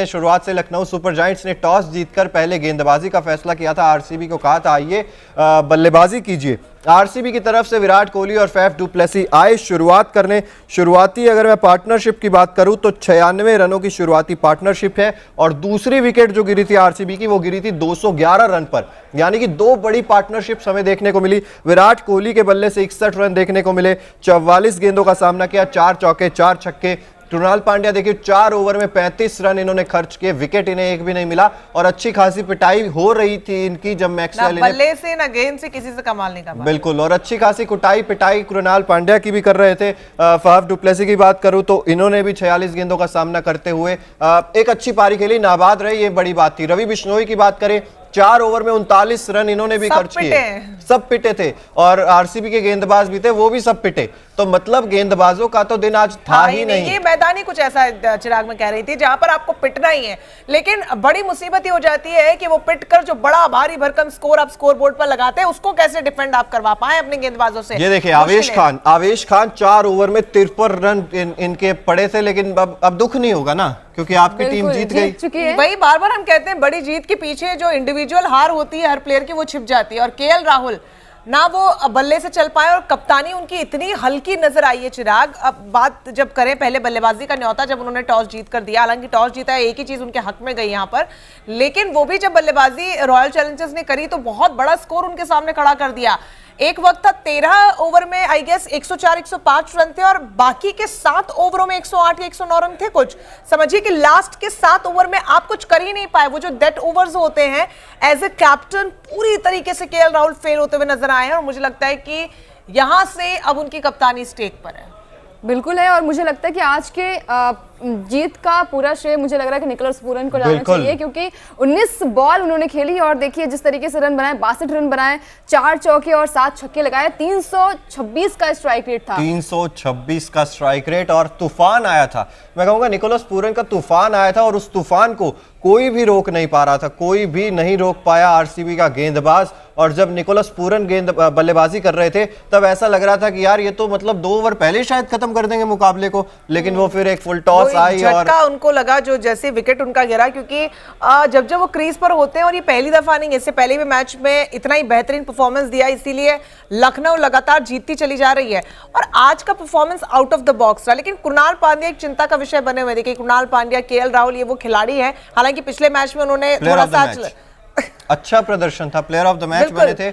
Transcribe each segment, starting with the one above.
शुरुआत से Lucknow super giants ने टॉस जीतकर पहले गेंदबाजी का फैसला किया था। आरसीबी को कहा था आइए बल्लेबाजी कीजिए। आरसीबी की तरफ से विराट कोहली और फैफ डु प्लेसी आए शुरुआत करने। शुरुआती अगर मैं पार्टनरशिप की बात करूं तो 96 रनों की शुरुआती पार्टनरशिप है और दूसरी विकेट जो गिरी थी आरसीबी की वो गिरी थी 211 रन पर, यानी कि दो बड़ी पार्टनरशिप हमें देखने को मिली। विराट कोहली के बल्ले से 61 रन देखने को मिले, 44 गेंदों का सामना किया, 4 चौके 4 छक्के। कृणाल पांड्या देखिए 4 ओवर में 35 रन इन्होंने खर्च किए, विकेट इन्हें एक भी नहीं मिला और अच्छी खासी पिटाई हो रही थी इनकी जब मैक्सवेल बल्ले से ना गेंद से किसी से कमाल नहीं कर। बिल्कुल, और अच्छी खासी कुटाई पिटाई कृणाल पांड्या की भी कर रहे थे। फैफ डु प्लेसी की बात करूं तो इन्होंने भी 46 गेंदों का सामना करते हुए एक अच्छी पारी खेली, नाबाद रही, ये बड़ी बात थी। रवि बिश्नोई की बात करें 4 ओवर में 39 रन इन्होंने भी खर्च किए, सब पिटे थे और आरसीबी के गेंदबाज भी थे वो भी सब पिटे, तो मतलब गेंदबाजों का तो दिन आज था ही नहीं। ये मैदान ही कुछ ऐसा चिराग में कह रही थी जहां पर आपको पिटना ही है, लेकिन बड़ी मुसीबत ये हो जाती है कि वो पिट कर जो बड़ा भारी भरकम स्कोर आप स्कोर बोर्ड पर लगाते हैं उसको कैसे डिफेंड आप करवा पाए अपने गेंदबाजों से। ये देखिए आवेश खान 4 ओवर में 53 रन इनके पड़े थे, लेकिन अब दुख नहीं होगा ना क्योंकि आपकी टीम जीत गई। वही बार बार हम कहते हैं बड़ी जीत के पीछे जो इंडिविजुअल हार होती है हर प्लेयर की वो छिप जाती है, और केएल राहुल ना वो बल्ले से चल पाए और कप्तानी उनकी इतनी हल्की नजर आई है। चिराग, अब बात जब करें पहले बल्लेबाजी का न्योता जब उन्होंने टॉस जीत कर दिया, हालांकि टॉस जीता है एक ही चीज उनके हक में गई यहाँ पर, लेकिन वो भी जब बल्लेबाजी रॉयल चैलेंजर्स ने करी तो बहुत बड़ा स्कोर उनके सामने खड़ा कर दिया। एक वक्त था 13 ओवर में आई गेस 104 105 रन थे और बाकी के 7 ओवरों में 108 या 109 रन थे कुछ। समझिए कि लास्ट के 7 ओवर में आप कुछ कर ही नहीं पाए। वो जो डेड ओवर्स होते हैं एज ए कैप्टन पूरी तरीके से केएल राहुल फेल होते हुए नजर आए हैं और मुझे लगता है कि यहां से अब उनकी कप्तानी स्टेक पर है। बिल्कुल है, और मुझे लगता है कि आज के जीत का पूरा श्रेय मुझे लग रहा है कि निकोलस पूरन को जाना चाहिए, क्योंकि 19 बॉल उन्होंने खेली और देखिए जिस तरीके से रन बनाए, 62 रन बनाए, 4 चौके और 7 छक्के लगाए, 326 का स्ट्राइक रेट था। 326 का स्ट्राइक रेट और तूफान आया था। मैं कहूंगा निकोलस पूरन का तूफान आया था और उस तूफान को कोई भी रोक नहीं पा रहा था, कोई भी नहीं रोक पाया आरसीबी का गेंदबाज। और जब निकोलस पूरन बल्लेबाजी कर रहे थे तब ऐसा लग रहा था कि यार ये तो मतलब 2 ओवर पहले शायद खत्म कर देंगे मुकाबले को, लेकिन वो फिर एक फुल टॉस आई और उनको लगा जो जैसे विकेट उनका गिरा, क्योंकि जब वो क्रीज पर होते हैं और ये पहली दफा नहीं, इससे पहले भी मैच में इतना ही बेहतरीन परफॉर्मेंस दिया, इसीलिए लखनऊ लगातार जीतती चली जा रही है और आज का performance out of the box रहा। लेकिन कृणाल पांड्या एक चिंता का विषय बने हुए। देखिए कृणाल पांड्या, केएल राहुल, ये वो खिलाड़ी है, हालांकि पिछले मैच में उन्होंने थोड़ा सा अच्छा प्रदर्शन था, प्लेयर ऑफ द मैच बने थे,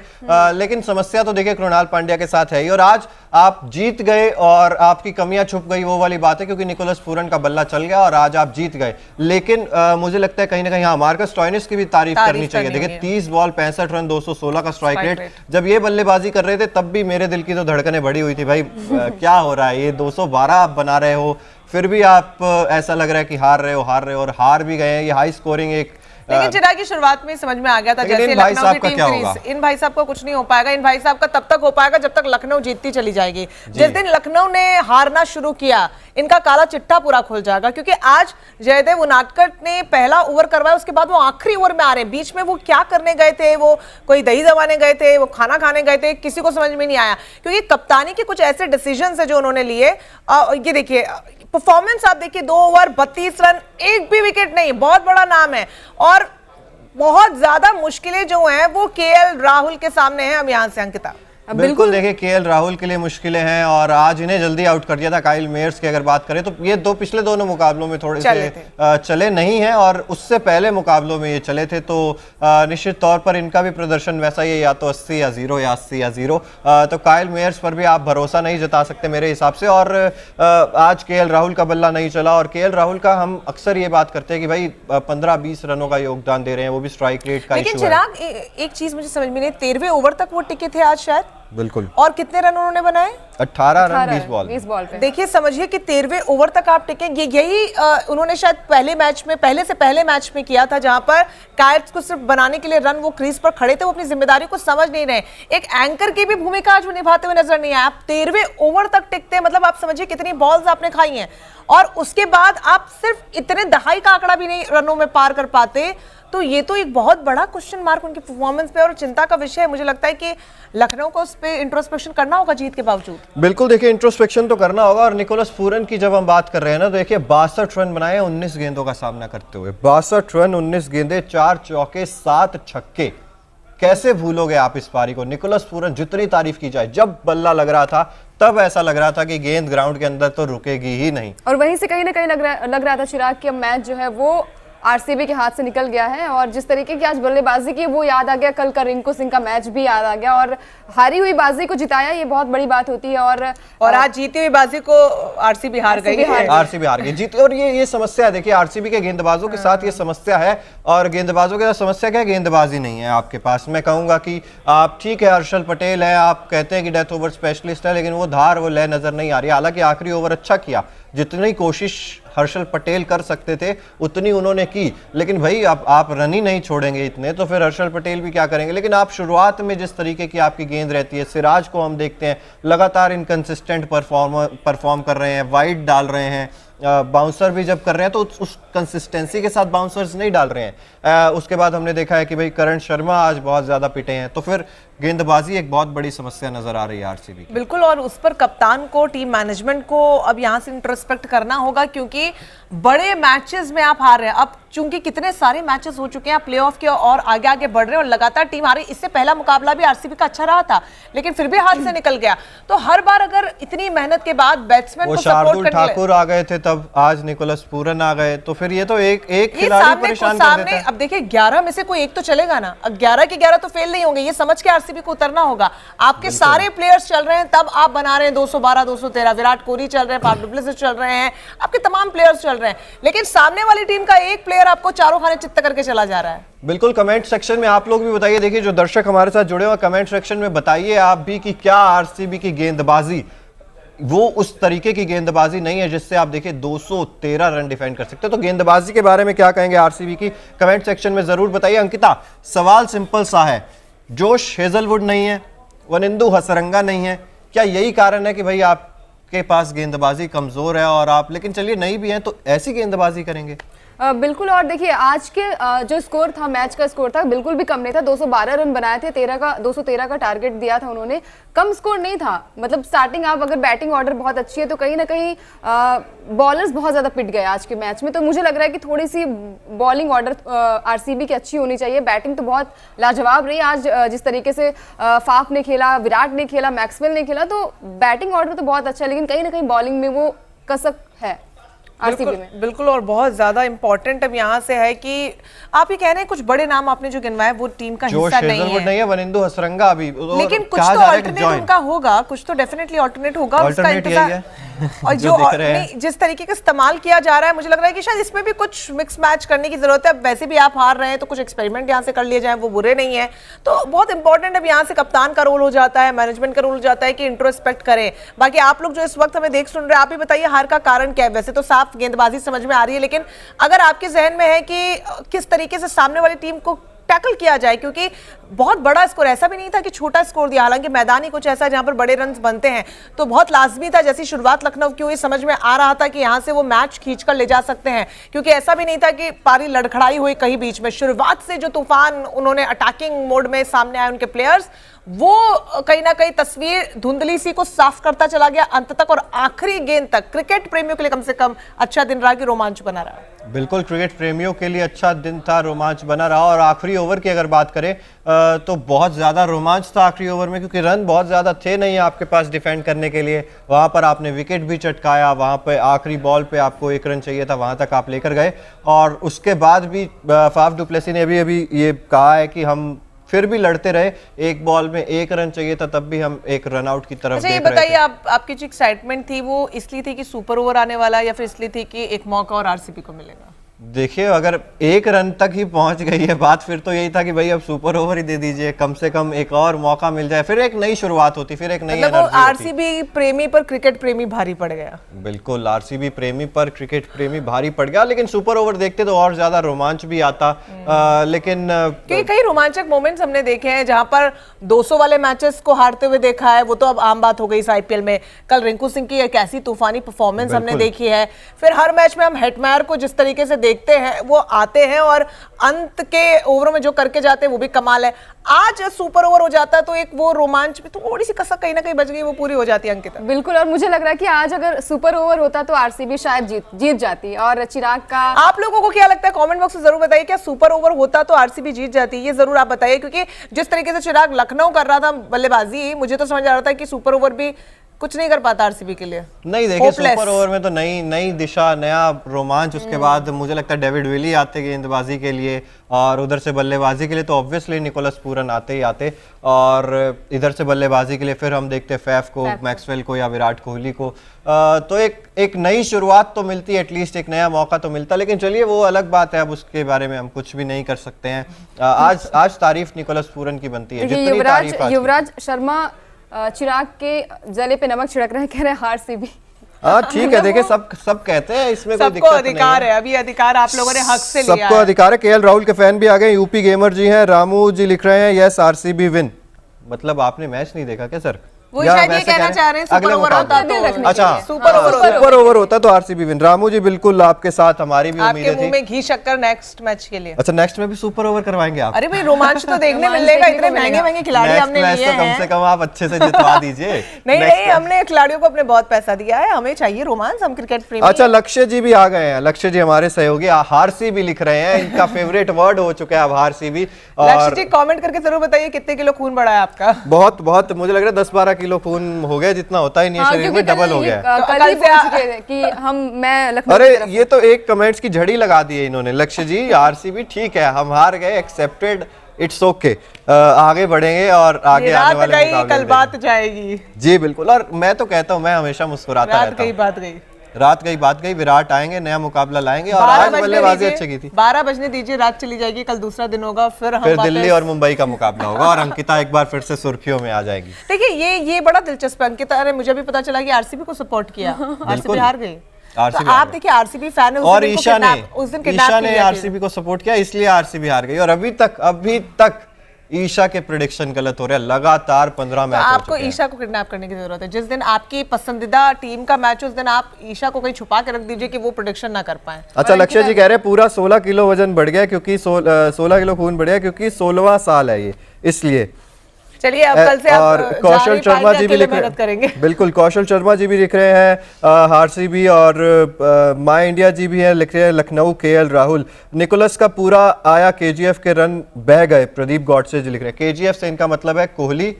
लेकिन समस्या तो देखिए कृणाल पांड्या के साथ है ही। और आज आप जीत गए और आपकी कमियां छुप गई, वो वाली बात है, क्योंकि निकोलस पूरन का बल्ला चल गया और आज आप जीत गए। लेकिन मुझे लगता है कहीं ना कहीं हाँ मार्कस स्टोइनिस की भी तारीफ करनी चाहिए। देखिए 30 बॉल 65 रन 216 का स्ट्राइक रेट, जब ये बल्लेबाजी कर रहे थे तब भी मेरे दिल की तो धड़कनें बढ़ी हुई थी, भाई क्या हो रहा है, ये 212 आप बना रहे हो, फिर भी आप ऐसा लग रहा है कि हार रहे हो और हार भी गए। ये हाई स्कोरिंग एक, लेकिन चिराग की शुरुआत में समझ में आ गया था जैसे लखनऊ की टीम क्रीज, इन भाई साहब को कुछ नहीं हो पाएगा। इन भाई साहब का तब तक हो पाएगा जब तक लखनऊ जीतती चली जाएगी। जिस दिन लखनऊ ने हारना शुरू किया इनका काला चिट्ठा पूरा खुल जाएगा, क्योंकि आज जयदेव उनादकट ने पहला ओवर करवाया, उसके बाद वो आखिरी ओवर में आ रहे हैं। बीच में वो क्या करने गए थे, वो कोई दही जमाने गए थे, वो खाना खाने गए थे, किसी को समझ में नहीं आया, क्योंकि कप्तानी के कुछ ऐसे डिसीजंस है जो उन्होंने लिए। ये देखिए परफॉर्मेंस आप देखिए, 2 ओवर 32 रन, एक भी विकेट नहीं, बहुत बड़ा नाम है और बहुत ज्यादा मुश्किलें जो हैं वो केएल राहुल के सामने हैं। अब यहां से अंकिता बिल्कुल देखिए केएल राहुल के लिए मुश्किलें हैं और आज इन्हें जल्दी आउट कर दिया था। काइल मेयर्स की अगर बात करें तो ये पिछले दोनों मुकाबलों में थोड़े से चले नहीं हैं और उससे पहले मुकाबलों में ये चले थे, तो निश्चित तौर पर इनका भी प्रदर्शन वैसा ही, या तो 80 या 0 या 80 या 0, तो काइल मेयर्स पर भी आप भरोसा नहीं जता सकते मेरे हिसाब से। और आज केएल राहुल का बल्ला नहीं चला और केएल राहुल का हम अक्सर ये बात करते हैं कि भाई 15-20 रनों का योगदान दे रहे हैं, वो भी स्ट्राइक रेट का इशू है। चिराग एक चीज मुझे समझ में नहीं, 13वें ओवर तक वो टिके थे आज शायद, बिल्कुल, और कितने रन उन्होंने बनाए? 18 रन 20 बॉल पे। देखिए समझिए कि 13वें ओवर तक आप टिकेंगे, यही उन्होंने शायद पहले मैच में किया था, जहां पर कायर्स को सिर्फ बनाने के लिए रन वो क्रीज पर खड़े थे, वो अपनी जिम्मेदारी को समझ नहीं रहे। एक एंकर की भी भूमिका आज वो निभाते हुए नजर नहीं आया। आप 13वें ओवर तक टिकते, मतलब आप समझिए कितनी बॉल्स आपने खाई हैं और उसके बाद आप सिर्फ इतने दहाई का आंकड़ा भी नहीं रनों में पार कर पाते। तो ये तो एक बहुत बड़ा क्वेश्चन मार्क उनकी परफॉर्मेंस पे और चिंता का विषय है। मुझे लगता है कि लखनऊ को उस पे इंट्रोस्पेक्शन करना होगा जीत के बावजूद। बिल्कुल, देखिए इंट्रोस्पेक्शन तो करना होगा। और निकोलस पूरन की जब हम बात कर रहे हैं ना, तो देखिए 62 रन बनाए 19 गेंदों का सामना करते हुए। 62 रन 19 गेंदे, 4 चौके 7 छक्के। कैसे भूलोगे आप इस पारी को? निकोलस पूरन, जितनी तारीफ की जाए, जब बल्ला लग रहा था तब ऐसा लग रहा था कि गेंद ग्राउंड के अंदर तो रुकेगी ही नहीं। और वहीं से कहीं ना कहीं लग रहा था चिराग कि अब मैच जो है वो आरसीबी के हाथ से निकल गया है। और जिस तरीके की आज बल्लेबाजी की वो याद आ गया, कल का रिंकू सिंह का मैच भी याद आ गया। और हारी हुई बाजी को जिताया, ये बहुत बड़ी बात होती है। और आज जीती हुई बाजी को आरसीबी हार गई। आरसीबी हार गई जीत। और ये समस्या है, देखिए आरसीबी के गेंदबाजों के साथ ये समस्या है। और गेंदबाजों के साथ समस्या क्या है? गेंदबाजी नहीं है आपके पास। मैं कहूंगा कि आप ठीक है, हर्षल पटेल है, आप कहते हैं कि डेथ ओवर स्पेशलिस्ट है, लेकिन वो धार वो लय नजर नहीं आ रही। हालांकि आखिरी ओवर अच्छा किया, जितनी कोशिश हर्षल पटेल कर सकते थे उतनी उन्होंने की, लेकिन भाई आप रन ही नहीं छोड़ेंगे इतने, तो फिर हर्षल पटेल भी क्या करेंगे। लेकिन आप शुरुआत में जिस तरीके की आपकी गेंद रहती है, सिराज को हम देखते हैं लगातार इनकंसिस्टेंट परफॉर्म कर रहे हैं, वाइड डाल रहे हैं, बाउंसर भी जब कर रहे हैं तो उस कंसिस्टेंसी के साथ बाउंसर्स नहीं डाल रहे हैं। उसके बाद हमने देखा है कि भाई करण शर्मा आज बहुत ज्यादा पिटे हैं, तो फिर गेंदबाजी एक बहुत बड़ी समस्या नजर आ रही है आरसीबी की। बिल्कुल, और उस पर कप्तान को, टीम मैनेजमेंट को अब यहाँ से इंट्रोस्पेक्ट करना होगा, क्योंकि बड़े मैचेस में आप हार रहे हैं। अब चूंकि कितने सारे मैचेस हो चुके हैं प्लेऑफ के और आगे आगे बढ़ रहे हैं और लगातार टीम हारी। इससे पहला मुकाबला भी आरसीबी का अच्छा रहा था, लेकिन फिर भी हाथ से निकल गया। तो हर बार अगर इतनी मेहनत के बाद बैट्समैन को सपोर्ट करने ठाकुर आ गए थे तब, आज निकोलस पूरन आ गए, तो फिर ये तो एक खिलाड़ी परेशान कर देता है। अब देखिए 11 में से कोई एक तो चलेगा ना, अब 11 के 11 तो फेल नहीं होंगे, ये समझ के आरसीबी को उतरना होगा। आपके सारे प्लेयर्स चल रहे हैं, तब आप बना रहे हैं 212 213, विराट कोहली चल रहे हैं, फाफ डु प्लेसिस चल रहे हैं, आपके तमाम प्लेयर्स चल रहे हैं, लेकिन सामने वाली टीम का एक प्लेयर आपको चारों खाने चित्त करके चला जा रहा है। बिल्कुल, कमेंट सेक्शन में आप लोग भी बताइए। देखिए जो दर्शक हमारे साथ जुड़े हुए कमेंट सेक्शन में बताइए आप भी कि क्या आरसीबी की गेंदबाजी वो उस तरीके की गेंदबाजी नहीं है जिससे आप देखिए 213 रन डिफेंड कर सकते हैं। तो गेंदबाजी के बारे में क्या कहेंगे आरसीबी की, कमेंट सेक्शन में जरूर बताइए। अंकिता, सवाल सिंपल सा है, जोश हेजलवुड नहीं है, वनिंदु हसरंगा नहीं है, क्या यही कारण है कि भाई आपके पास गेंदबाजी कमजोर है और आप, लेकिन चलिए नई भी है तो ऐसी गेंदबाजी करेंगे? बिल्कुल। और देखिए आज के जो स्कोर था, मैच का स्कोर था, बिल्कुल भी कम नहीं था। 212 रन बनाए थे, 213 का टारगेट दिया था उन्होंने, कम स्कोर नहीं था। मतलब स्टार्टिंग, आप अगर बैटिंग ऑर्डर बहुत अच्छी है तो कहीं ना कहीं बॉलर्स बहुत ज्यादा पिट गए आज के मैच में। तो मुझे लग रहा है कि थोड़ी सी बॉलिंग ऑर्डर आरसीबी की अच्छी होनी चाहिए। बैटिंग तो बहुत लाजवाब रही आज, जिस तरीके से फाफ ने खेला, विराट ने खेला, मैक्सवेल ने खेला, तो बैटिंग ऑर्डर तो बहुत अच्छा है, लेकिन कहीं ना कहीं बॉलिंग में वो कसक है आरसीबी में। बिल्कुल, और बहुत ज्यादा इंपॉर्टेंट अब यहाँ से है कि आप ये कह रहे हैं कुछ बड़े नाम आपने जो गिनवाए वो टीम का हिस्सा नहीं है, वनिंदु हसरंगा अभी, लेकिन कुछ तो अल्टरनेट उनका होगा, कुछ तो डेफिनेटली अल्टरनेट होगा, उसका इंतजार। और जो जिस तरीके का इस्तेमाल किया जा रहा है, मुझे लग रहा है कि शायद इसमें भी कुछ मिक्स मैच करने की जरूरत है। वैसे भी आप हार रहे हैं तो कुछ एक्सपेरिमेंट यहाँ से कर लिए जाए, वो बुरे नहीं है। तो बहुत इंपॉर्टेंट अब यहाँ से कप्तान का रोल हो जाता है, मैनेजमेंट का रोल हो जाता है कि इंट्रोस्पेक्ट करें। बाकी आप लोग जो इस वक्त हमें देख सुन रहे हैं, आप ही बताइए हार का कारण क्या है। वैसे तो साफ गेंदबाजी समझ में आ रही है, लेकिन अगर आपके जहन में है कि किस तरीके से सामने वाली टीम को टैकल किया जाए, क्योंकि बहुत बड़ा स्कोर, ऐसा भी नहीं था कि छोटा स्कोर दिया, हालांकि मैदान ही कुछ ऐसा है जहां पर बड़े रन बनते हैं, तो बहुत लाजमी था। जैसी शुरुआत लखनऊ की हुई, समझ में आ रहा था कि यहां से वो मैच खींचकर ले जा सकते हैं, क्योंकि ऐसा भी नहीं था कि पारी लड़खड़ाई हुई कहीं बीच में। शुरुआत से जो तूफान उन्होंने अटैकिंग मोड में सामने आए उनके प्लेयर्स, वो कहीं ना कहीं तस्वीर धुंधली सी को साफ करता चला गया अंत तक, और आखिरी गेंद तक क्रिकेट प्रेमियों के लिए कम से कम अच्छा दिन रहा कि रोमांच बना रहा। बिल्कुल, क्रिकेट प्रेमियों के लिए अच्छा दिन था, रोमांच बना रहा। और आखिरी ओवर की अगर बात करें तो बहुत ज्यादा रोमांच था आखिरी ओवर में, क्योंकि रन बहुत ज्यादा थे नहीं आपके पास डिफेंड करने के लिए। वहां पर आपने विकेट भी चटकाया, वहां पे आखिरी बॉल पे आपको 1 रन चाहिए था, वहां तक आप लेकर गए। और उसके बाद भी फाफ डु प्लेसिस ने अभी ये कहा है कि हम फिर भी लड़ते रहे, एक बॉल में 1 रन चाहिए था तब भी हम एक रन आउट की तरफ देख रहे थे। ये बताइए, आपकी जो एक्साइटमेंट थी वो इसलिए थी कि सुपर ओवर आने वाला, या फिर इसलिए थी कि एक मौका और आरसीबी को मिलेगा? देखिए, अगर 1 रन तक ही पहुंच गई है बात, फिर तो यही था कि भाई अब सुपर ओवर ही दे दीजिए, कम से कम एक और मौका मिल जाए, फिर एक नई शुरुआत होती, फिर एक नई एनर्जी होती। आरसीबी प्रेमी पर क्रिकेट प्रेमी भारी पड़ गया। बिल्कुल, आरसीबी प्रेमी पर क्रिकेट प्रेमी भारी पड़ गया, लेकिन सुपर ओवर देखते तो और ज्यादा रोमांच भी आता। लेकिन क्योंकि कई रोमांचक मोमेंट्स हमने देखे हैं जहां पर 200 वाले मैचेस को हारते हुए देखा है, वो तो अब आम बात हो गई इस आईपीएल में। कल रिंकू सिंह की एक ऐसी तूफानी परफॉर्मेंस हमने देखी है, फिर हर मैच में हम हेटमायर को जिस तरीके से देखते हैं वो आते हैं और अंत के ओवरों में जो करके जाते हैं वो भी कमाल है। आज सुपर ओवर हो जाता है तो एक वो रोमांच में थोड़ी सी कसक कहीं ना कहीं बच गई, वो पूरी हो जाती है अंकिता। बिल्कुल, और मुझे लग रहा है कि आज अगर सुपर ओवर होता तो आरसीबी शायद जीत जाती। और चिराग का आप लोगों को क्या लगता है कमेंट बॉक्स में जरूर बताइए, क्या सुपर ओवर होता तो आरसीबी जीत जाती? ये जरूर आप बताइए, क्योंकि जिस तरीके से चिराग लखनऊ कर रहा था बल्लेबाजी, मुझे तो समझ आ रहा था कि सुपर ओवर भी कुछ नहीं कर पाता आरसीबी के लिए। नहीं देखिए, सुपर ओवर में तो नई दिशा, नया रोमांच। उसके बाद मुझे लगता है डेविड विली आते गेंदबाजी के लिए, और उधर से बल्लेबाजी के लिए तो ऑब्वियसली निकोलस पूरन आते ही आते, और इधर से बल्लेबाजी के लिए फिर हम देखते हैं फैफ को, मैक्सवेल को या विराट कोहली को। तो एक नई शुरुआत तो मिलती है, एटलीस्ट एक नया मौका तो मिलता है। लेकिन चलिए वो अलग बात है, अब उसके बारे में हम कुछ भी नहीं कर सकते हैं। आज तारीफ निकोलस पूरन की बनती है, जितनी तारीफ। युवराज शर्मा चिराग के जले पे नमक छिड़क रहे हैं, कह रहे हैं आरसीबी। हाँ ठीक है, देखिए सब कहते हैं, इसमें कोई दिक्कत नहीं है। सबको अधिकार है, अभी अधिकार आप लोगों ने हक से लिया है। सबको अधिकार है। केएल राहुल के फैन भी आ गए, यूपी गेमर जी हैं, रामू जी लिख रहे हैं यस आरसीबी विन। मतलब आपने मैच नहीं देखा क्या सर? वो शायद ये कहना चाह रहे हैं सुपर ओवर होता तो, अच्छा सुपर ओवर होता तो आरसीबी विन। रामू जी बिल्कुल आपके साथ, हमारी भी उम्मीद थी। में घी शक्कर नेक्स्ट मैच के लिए। अच्छा, नेक्स्ट में भी सुपर ओवर करवाएंगे आप? अरे भाई रोमांच तो देखने मिलेगा, इतने महंगे खिलाड़ी हमने लिए हैं। कम से कम आप अच्छे से जितवा दीजिए। नहीं, हमने खिलाड़ियों को अपने बहुत पैसा दिया है, हमें चाहिए रोमांच, हम क्रिकेट प्रेमी। अच्छा, लक्ष्य जी भी आ गए हैं। लक्ष्य जी हमारे सहयोगी, हारसीबी लिख रहे हैं, इनका फेवरेट वर्ड हो चुका है अब हारसीबी। लक्ष्य जी कमेंट करके जरूर बताइए कितने किलो खून बढ़ा है आपका? बहुत मुझे लग रहा है 10-12 किलो खून हो गया, जितना होता ही नहीं है शरीर में, डबल हो गया। कल ही पहुंच गए कि मैं लखनऊ। अरे ये तो एक कमेंट्स की झड़ी लगा दी है इन्होंने। लक्ष्य जी आरसीबी ठीक है, हम हार गए, एक्सेप्टेड, इट्स ओके, आगे बढ़ेंगे और आगे आने वाले मुकाबले कल बात जाएगी। जी बिल्कुल, और मैं तो कहता हूँ मैं हमेशा मुस्कुराता रहता हूँ। रात गई, विराट आएंगे, नया मुकाबला लाएंगे। और आज बल्लेबाजी अच्छी की थी। 12 बजने दीजिए, रात चली जाएगी, कल दूसरा दिन होगा, फिर दिल्ली और मुंबई का मुकाबला होगा और अंकिता एक बार फिर से सुर्खियों में आ जाएगी। देखिए ये बड़ा दिलचस्प है अंकिता ने, मुझे भी पता चला कि आरसीबी को सपोर्ट किया, आरसीबी हार गई। तो आप देखिए आरसीबी फैन है, और ईशा ने आरसीबी को सपोर्ट किया, इसलिए आरसीबी हार गई। और अभी तक ईशा के प्रेडिक्शन गलत हो रहे हैं, लगातार 15 मैच हो चुके हैं। आपको ईशा को किडनैप करने की जरूरत है। जिस दिन आपकी पसंदीदा टीम का मैच, उस दिन आप ईशा को कहीं छुपा के रख दीजिए कि वो प्रेडिक्शन ना कर पाए। अच्छा, लक्ष्य जी कह रहे हैं पूरा 16 किलो वजन बढ़ गया, क्योंकि 16 किलो खून बढ़ गया, क्योंकि 16वां साल है ये, इसलिए। चलिए अब कल से और कौशल शर्मा जी भी लिख रहे हैं, बिल्कुल कौशल शर्मा जी भी लिख रहे हैं आरसीबी, और माई इंडिया जी भी है, लिख रहे हैं लखनऊ केएल राहुल। निकोलस का पूरा आया, केजीएफ के रन बह गए, प्रदीप गॉडसे जी लिख रहे हैं। केजीएफ से इनका मतलब है कोहली,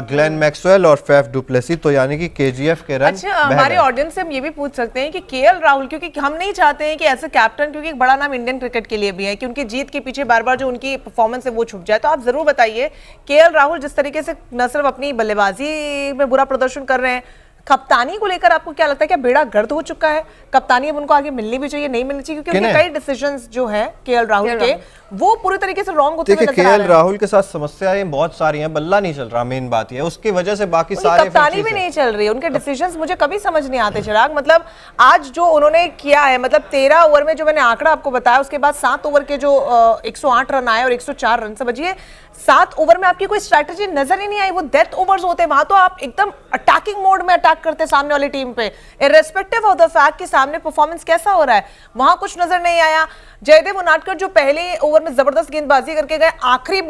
ग्लेन मैक्सवेल और फैफ डुप्लेसी, तो यानी कि केजीएफ के रन। अच्छा, हमारे ऑडियंस से हम ये भी पूछ सकते हैं कि केएल राहुल, क्योंकि हम नहीं चाहते हैं कि ऐसे कैप्टन, क्योंकि एक बड़ा नाम इंडियन क्रिकेट के लिए भी है, कि उनकी जीत के पीछे बार बार जो उनकी परफॉर्मेंस है वो छुप जाए, तो आप जरूर बताइए केएल राहुल जिस तरीके से न सिर्फ अपनी बल्लेबाजी में बुरा प्रदर्शन कर रहे हैं, कप्तानी को लेकर आपको क्या लगता है, क्या बेड़ा गर्द हो चुका है? कप्तानी अब उनको आगे मिलनी भी चाहिए, नहीं मिलनी चाहिए? क्योंकि उनके कई डिसीजंस जो है केएल राहुल के, वो पूरी तरीके से रॉन्ग होते हुए नजर आ रहे हैं। केएल राहुल के साथ समस्याएं बहुत सारी हैं, बल्ला नहीं चल रहा, मेन बात ये है, उसकी वजह से बाकी सारे कप्तानी भी नहीं चल रही है, उनके डिसीजंस मुझे कभी समझ नहीं आते चिराग। मतलब आज जो उन्होंने किया है, मतलब 13 ओवर में जो मैंने आंकड़ा आपको बताया, उसके बाद 7 ओवर के जो 108 रन आए और 104 रन, समझिए 7 ओवर में आपकी कोई स्ट्रैटेजी नजर ही नहीं आई। वो डेथ ओवर्स होते हैं, वहां तो आप एकदम अटैकिंग मोड में अटैक करते सामने वाली टीम पे, इररिस्पेक्टिव ऑफ द फैक्ट कि सामने परफॉर्मेंस कैसा हो रहा है, वहां कुछ नजर नहीं आया। जयदेव उनादकर जो पहले ओवर में जबरदस्त गेंदबाजी करके गए, आखिरी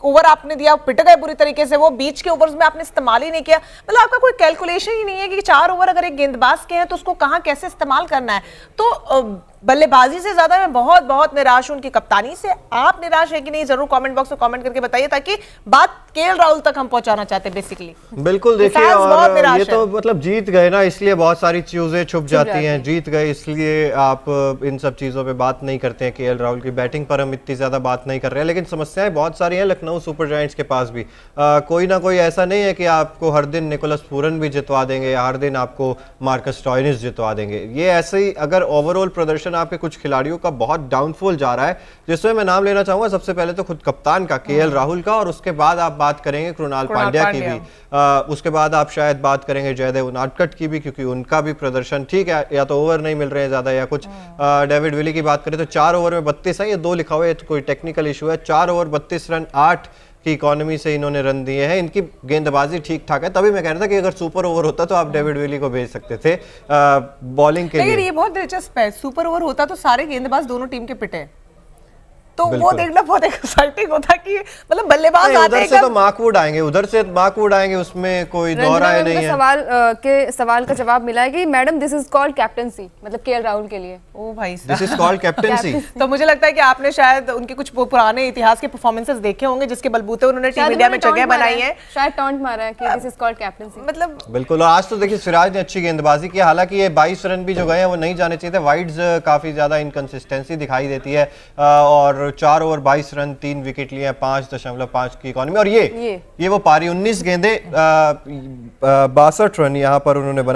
ओवर आपने दिया, पिट गए बुरी तरीके से, वो बीच के ओवर्स में आपने इस्तेमाल ही नहीं किया। मतलब आपका कोई कैलकुलेशन ही नहीं है कि 4 ओवर अगर एक गेंदबाज के हैं तो उसको कहां कैसे इस्तेमाल करना है। तो बल्लेबाजी से ज्यादा मैं बहुत निराश हूं उनकी कप्तानी से। आप निराश है कि नहीं, जरूर कमेंट बॉक्स में कमेंट करके बताइए, ताकि बात केएल राहुल तक हम पहुंचाना चाहते हैं बेसिकली। बिल्कुल, देखिए और ये तो मतलब जीत गए ना, इसलिए बहुत सारी चीजें छुप जाती हैं। जीत गए इसलिए आप इन सब चीजों पे बात नहीं करते हैं। केएल राहुल की बैटिंग पर हम इतनी ज्यादा बात नहीं कर रहे हैं, लेकिन समस्याएं बहुत सारी हैं लखनऊ सुपर जायंट्स के पास भी। कोई ना कोई ऐसा नहीं है कि आपको हर दिन निकोलस पूरन भी जितवा देंगे या हर दिन आपको मार्कस स्टोइनिस जितवा देंगे। ये ऐसे ही अगर ओवरऑल प्रदर्शन आपके कुछ खिलाड़ियों का बहुत डाउनफॉल जा रहा है, जिसमें मैं नाम लेना चाहूंगा सबसे पहले तो खुद कप्तान का केएल राहुल का, और उसके बाद आप बात करेंगे कृणाल पांड्या की भी, उसके बाद आप शायद बात करेंगे जयदेव उनादकर की भी, क्योंकि उनका भी प्रदर्शन ठीक है, या तो ओवर नहीं मिल रहे हैं ज्यादा या कुछ। डेविड विली की बात करें तो 4 ओवर में 32 है, ये 2 लिखा हुआ है, तो कोई टेक्निकल इशू है। 4 ओवर 32 रन, 8 की इकोनॉमी से इन्होंने रन दिए हैं। इनकी गेंदबाजी ठीक ठाक है, तभी मैं कह रहा था कि अगर सुपर ओवर होता तो आप डेविड विली को भेज सकते थे बॉलिंग के लेकिन लिए। ये बहुत दिलचस्प है, सुपर ओवर होता तो सारे गेंदबाज दोनों टीम के पिटे, तो वो देखना बहुत एक्साइटिंग होता कि मतलब बल्लेबाज आते उधर हैं से तो मार्कवुड आएंगे, उधर से मार्कवुड आएंगे, उसमें कोई दौरा है नहीं है। सवाल का जवाब मिला है कि madam this is called captaincy, मतलब केएल राहुल के लिए। ओ भाई दिस इज कॉल्ड कैप्टनसी। तो मुझे लगता है कि आपने शायद उनके कुछ पुराने इतिहास के परफॉर्मेंसेस देखे होंगे जिसके बलबूते उन्होंने टीम इंडिया में जगह बनाई है, शायद टॉन्ट मारा है कि दिस इज कॉल्ड कैप्टनसी। मतलब बिल्कुल। और आज तो देखिए सिराज ने अच्छी गेंदबाजी की, हालांकि ये 22 रन भी जो गए हैं वो नहीं जाने चाहिए थे। वाइड्स काफी ज्यादा इनकंसिस्टेंसी दिखाई देती है, और 4 ओवर 22 रन, 3 विकेट लिए, 5.5 की इकॉनमी। और ये वो पारी 19 गेंदे 62 रन यहाँ पर उन्होंने बना